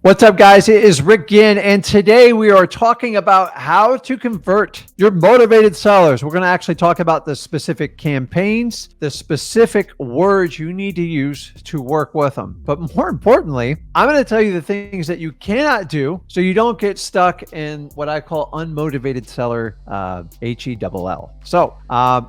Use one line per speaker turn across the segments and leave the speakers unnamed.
What's up, guys? It is Rick Ginn, and today we are talking about how to convert your motivated sellers. We're going to actually talk about the specific campaigns, the specific words you need to use to work with them. But more importantly, I'm going to tell you the things that you cannot do so you don't get stuck in what I call unmotivated seller, HELL. So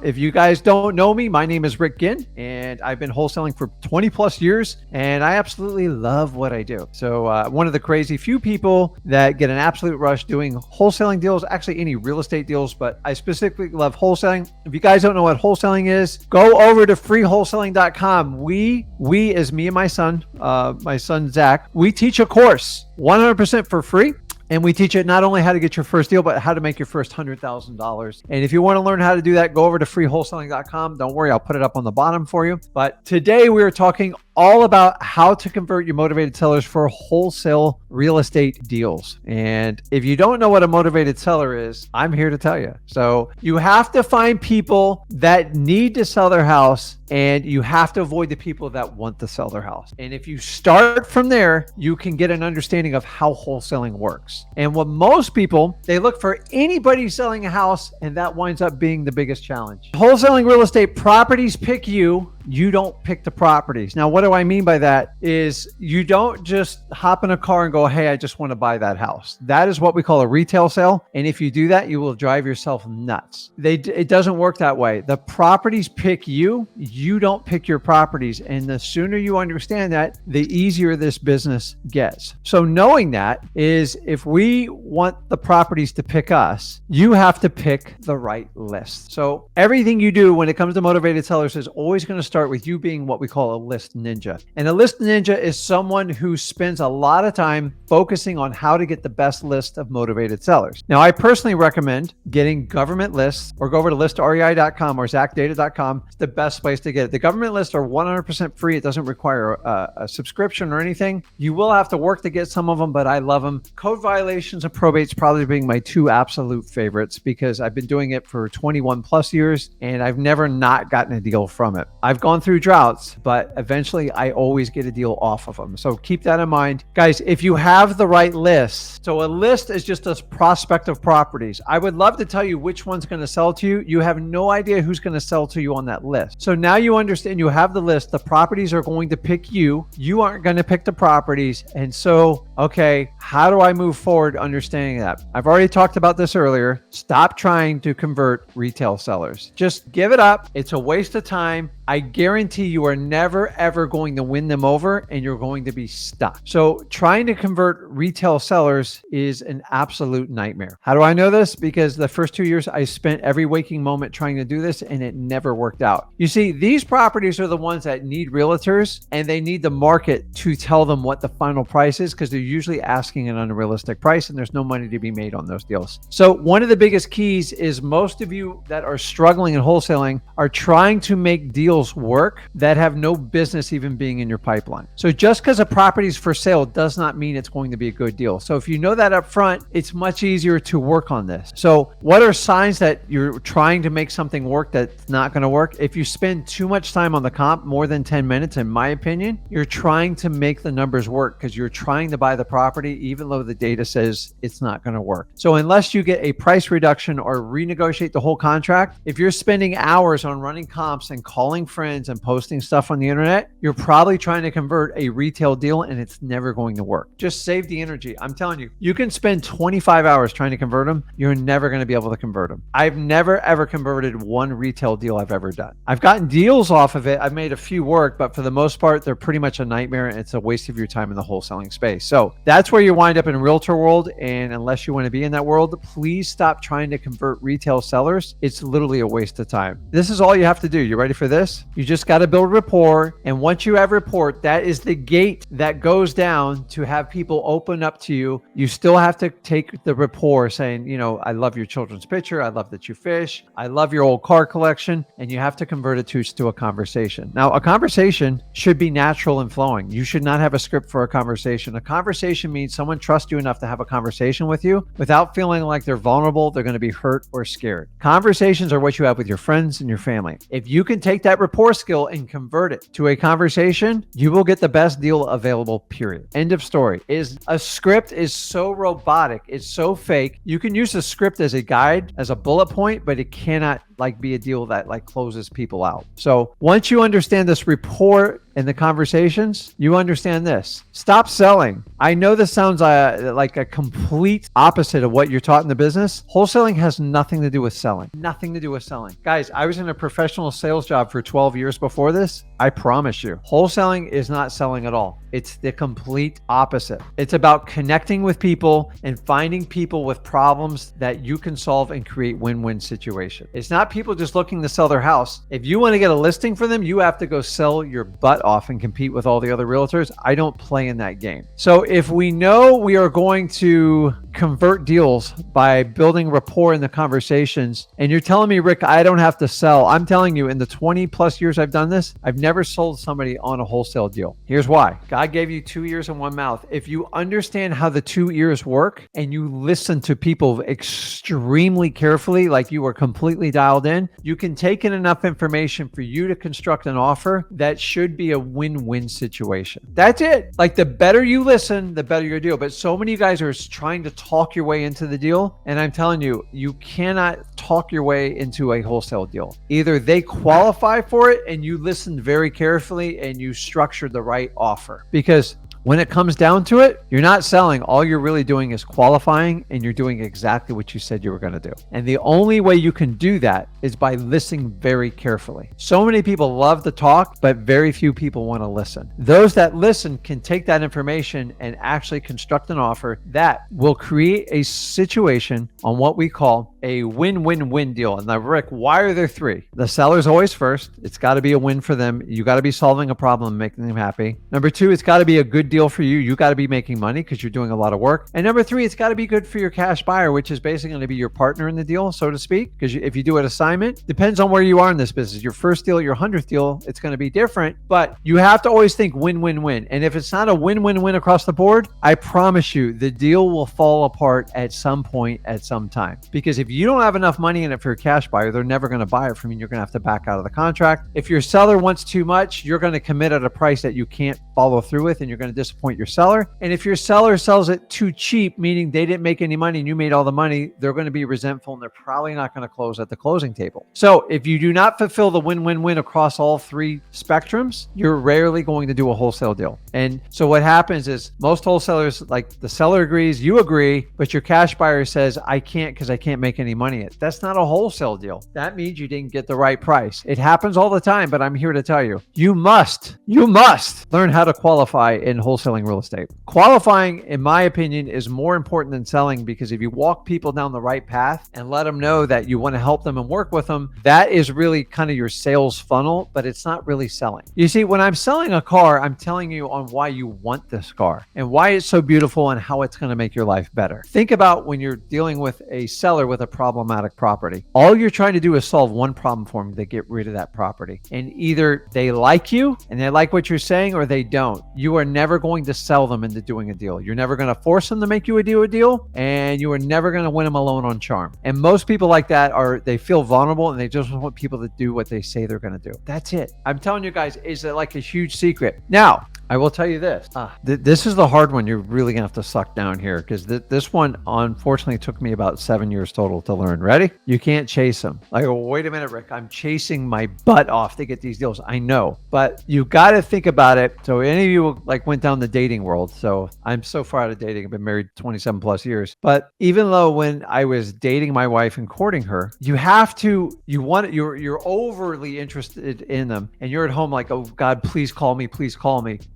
if you guys don't know me, my name is Rick Ginn, and I've been wholesaling for 20 plus years, and I absolutely love what I do. So one of the crazy few people that get an absolute rush doing wholesaling deals, actually any real estate deals, but I specifically love wholesaling. If you guys don't know what wholesaling is, go over to freewholesaling.com. We as me and my son Zach, we teach a course 100% for free. And we teach it not only how to get your first deal, but how to make your first $100,000. And if you want to learn how to do that, go over to freewholesaling.com. Don't worry, I'll put it up on the bottom for you. But today we are talking all about how to convert your motivated sellers for wholesale real estate deals. And if you don't know what a motivated seller is, I'm here to tell you. So you have to find people that need to sell their house, and you have to avoid the people that want to sell their house. And if you start from there, you can get an understanding of how wholesaling works. And what most people, they look for anybody selling a house, and that winds up being the biggest challenge. Wholesaling real estate, properties pick you. You don't pick the properties. Now, what do I mean by that is you don't just hop in a car and go, hey, I just want to buy that house. That is what we call a retail sale. And if you do that, you will drive yourself nuts. It doesn't work that way. The properties pick you. You don't pick your properties. And the sooner you understand that, the easier this business gets. So knowing that is, if we want the properties to pick us, you have to pick the right list. So everything you do when it comes to motivated sellers is always going to start with you being what we call a list ninja. And a list ninja is someone who spends a lot of time focusing on how to get the best list of motivated sellers. Now, I personally recommend getting government lists, or go over to listrei.com or zachdata.com. It's the best place to get it. The government lists are 100% free. It doesn't require a subscription or anything. You will have to work to get some of them, but I love them. Code violations and probates probably being my two absolute favorites, because I've been doing it for 21 plus years and I've never not gotten a deal from it. I've gone through droughts, but eventually I always get a deal off of them. So keep that in mind. Guys, if you have the right list, so a list is just a prospect of properties. I would love to tell you which one's going to sell to you. You have no idea who's going to sell to you on that list. So now you understand, you have the list. The properties are going to pick you. You aren't going to pick the properties. And so, okay, how do I move forward understanding that? I've already talked about this earlier. Stop trying to convert retail sellers. Just give it up. It's a waste of time. I guarantee you are never, ever going to win them over, and you're going to be stuck. So trying to convert retail sellers is an absolute nightmare. How do I know this? Because the first 2 years I spent every waking moment trying to do this, and it never worked out. You see, these properties are the ones that need realtors, and they need the market to tell them what the final price is, because they're usually asking an unrealistic price, and there's no money to be made on those deals. So one of the biggest keys is, most of you that are struggling in wholesaling are trying to make deals work that have no business even being in your pipeline. So just because a property is for sale does not mean it's going to be a good deal. So if you know that up front, it's much easier to work on this. So what are signs that you're trying to make something work that's not going to work? If you spend too much time on the comp, more than 10 minutes, in my opinion, you're trying to make the numbers work, because you're trying to buy the property even though the data says it's not going to work. So unless you get a price reduction or renegotiate the whole contract, if you're spending hours on running comps and calling friends and posting stuff on the internet, you're probably trying to convert a retail deal, and it's never going to work. Just save the energy. I'm telling you, you can spend 25 hours trying to convert them. You're never going to be able to convert them. I've never, ever converted one retail deal I've ever done. I've gotten deals off of it. I've made a few work, but for the most part, they're pretty much a nightmare, and it's a waste of your time in the wholesaling space. So that's where you wind up in realtor world. And unless you want to be in that world, please stop trying to convert retail sellers. It's literally a waste of time. This is all you have to do. You ready for this? You just got to build rapport. And once you have rapport, that is the gate that goes down to have people open up to you. You still have to take the rapport, saying, you know, I love your children's picture. I love that you fish. I love your old car collection. And you have to convert it to a conversation. Now, a conversation should be natural and flowing. You should not have a script for a conversation. A conversation means someone trusts you enough to have a conversation with you without feeling like they're vulnerable, they're going to be hurt or scared. Conversations are what you have with your friends and your family. If you can take that rapport skill and convert it to a conversation, you will get the best deal available, period. End of story. A script is so robotic. It's so fake. You can use a script as a guide, as a bullet point, but it cannot be a deal that closes people out. So once you understand this rapport in the conversations, you understand this. Stop selling. I know this sounds like a complete opposite of what you're taught in the business. Wholesaling has nothing to do with selling. Nothing to do with selling. Guys, I was in a professional sales job for 12 years before this. I promise you, wholesaling is not selling at all. It's the complete opposite. It's about connecting with people and finding people with problems that you can solve and create win-win situation. It's not people just looking to sell their house. If you want to get a listing for them, you have to go sell your butt off and compete with all the other realtors. I don't play in that game. So if we know we are going to convert deals by building rapport in the conversations, and you're telling me, Rick, I don't have to sell. I'm telling you, in the 20 plus years I've done this, I've never sold somebody on a wholesale deal. Here's why. God gave you 2 ears and 1 mouth. If you understand how the 2 ears work and you listen to people extremely carefully, like you are completely dialed in, you can take in enough information for you to construct an offer that should be a win-win situation. That's it. The better you listen, the better your deal. But so many guys are trying to talk your way into the deal. And I'm telling you, you cannot talk your way into a wholesale deal. Either they qualify for it and you listened very carefully and you structured the right offer. Because when it comes down to it, you're not selling. All you're really doing is qualifying, and you're doing exactly what you said you were going to do. And the only way you can do that is by listening very carefully. So many people love to talk, but very few people want to listen. Those that listen can take that information and actually construct an offer that will create a situation on what we call a win-win-win deal. And now, Rick, why are there 3? The seller's always first. It's got to be a win for them. You got to be solving a problem, making them happy. Number 2, it's got to be a good deal for you. You got to be making money because you're doing a lot of work. And number 3, it's got to be good for your cash buyer, which is basically going to be your partner in the deal, so to speak. Because if you do an assignment, depends on where you are in this business. Your first deal, your 100th deal, it's going to be different. But you have to always think win-win-win. And if it's not a win-win-win across the board, I promise you the deal will fall apart at some point at some time. Because if you don't have enough money in it for your cash buyer, they're never going to buy it from you. You're going to have to back out of the contract. If your seller wants too much, you're going to commit at a price that you can't follow through with, and you're going to disappoint your seller. And if your seller sells it too cheap, meaning they didn't make any money and you made all the money, they're going to be resentful and they're probably not going to close at the closing table. So if you do not fulfill the win-win-win across all 3 spectrums, you're rarely going to do a wholesale deal. And so what happens is most wholesalers, the seller agrees, you agree, but your cash buyer says, I can't because I can't make any money. That's not a wholesale deal. That means you didn't get the right price. It happens all the time, but I'm here to tell you, you must learn how to qualify in wholesaling real estate. Qualifying, in my opinion, is more important than selling, because if you walk people down the right path and let them know that you want to help them and work with them, that is really kind of your sales funnel, but it's not really selling. You see, when I'm selling a car, I'm telling you on why you want this car and why it's so beautiful and how it's going to make your life better. Think about when you're dealing with a seller with a problematic property. All you're trying to do is solve one problem for them to get rid of that property. And either they like you and they like what you're saying, or they don't. You are never going to sell them into doing a deal. You're never going to force them to make you a deal, and you are never going to win them alone on charm. And most people like that they feel vulnerable and they just want people to do what they say they're going to do. That's it. I'm telling you guys, it's like a huge secret. Now, I will tell you this. This is the hard one you're really going to have to suck down here, because this one, unfortunately, took me about 7 years total to learn. Ready? You can't chase them. Wait a minute, Rick. I'm chasing my butt off to get these deals. I know, but you got to think about it. So any of you went down the dating world. So I'm so far out of dating. I've been married 27 plus years. But even though when I was dating my wife and courting her, you're overly interested in them, and you're at home oh God, please call me.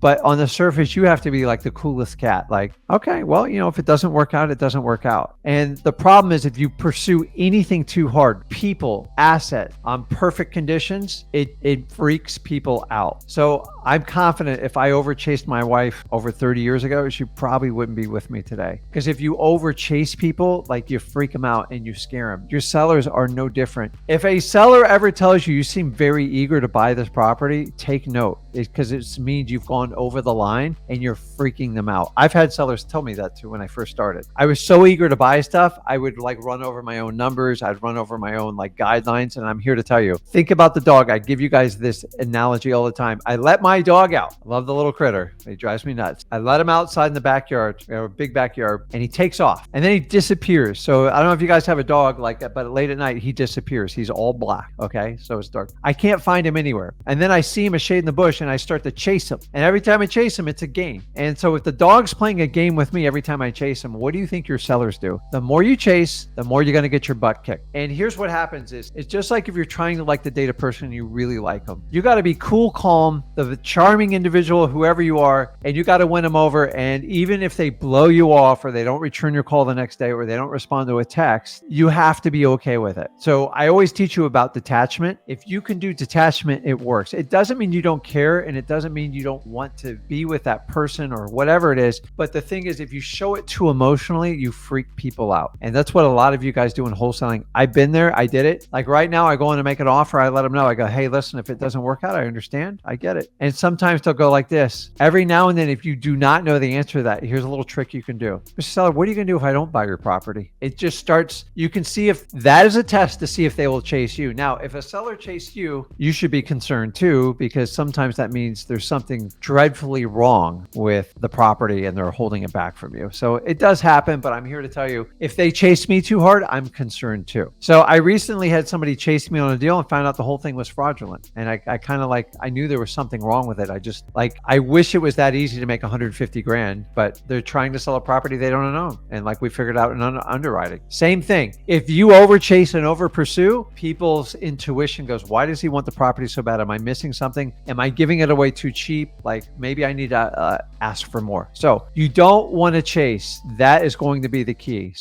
But on the surface, you have to be the coolest cat. Okay, well, if it doesn't work out, it doesn't work out. And the problem is, if you pursue anything too hard, people, asset, on perfect conditions, it freaks people out. So I'm confident if I overchased my wife over 30 years ago, she probably wouldn't be with me today. Because if you overchase people, you freak them out and you scare them. Your sellers are no different. If a seller ever tells you seem very eager to buy this property, take note, because it means you've gone run over the line and you're freaking them out. I've had sellers tell me that too when I first started. I was so eager to buy stuff, I would like run over my own numbers. I'd run over my own like guidelines. And I'm here to tell you, think about the dog. I give you guys this analogy all the time. I let my dog out. I love the little critter. He drives me nuts. I let him outside in the backyard, a big backyard, and he takes off and then he disappears. So I don't know if you guys have a dog like that, but late at night, he disappears. He's all black. Okay. So it's dark. I can't find him anywhere. And then I see him a shade in the bush and I start to chase him. And every time I chase him, it's a game. And so if the dog's playing a game with me every time I chase him, what do you think your sellers do? The more you chase, the more you're going to get your butt kicked. And here's what happens is, it's just like if you're trying to like to date a person and you really like them. You got to be cool, calm, the charming individual, whoever you are, and you got to win them over. And even if they blow you off or they don't return your call the next day or they don't respond to a text, you have to be okay with it. So I always teach you about detachment. If you can do detachment, it works. It doesn't mean you don't care, and it doesn't mean you don't want to be with that person or whatever it is. But the thing is, if you show it too emotionally, you freak people out. And that's what a lot of you guys do in wholesaling. I've been there. I did it. Like right now, I go in to make an offer. I let them know. I go, hey, listen, if it doesn't work out, I understand. I get it. And sometimes they'll go like this. Every now and then, if you do not know the answer to that, here's a little trick you can do. Mr. Seller, what are you going to do if I don't buy your property? It just starts, you can see if that is a test to see if they will chase you. Now, if a seller chased you, you should be concerned too, because sometimes that means there's something dreadfully wrong with the property and they're holding it back from you. So it does happen, but I'm here to tell you, if they chase me too hard, I'm concerned too. So I recently had somebody chase me on a deal and found out the whole thing was fraudulent. And I kind of like, I knew there was something wrong with it. I just like, I wish it was that easy to make 150 grand, but they're trying to sell a property they don't own. And like we figured out in underwriting. Same thing. If you over chase and over pursue, people's intuition goes, why does he want the property so bad? Am I missing something? Am I giving it away too cheap? Like maybe I need to ask for more. So you don't want to chase. That is going to be the key.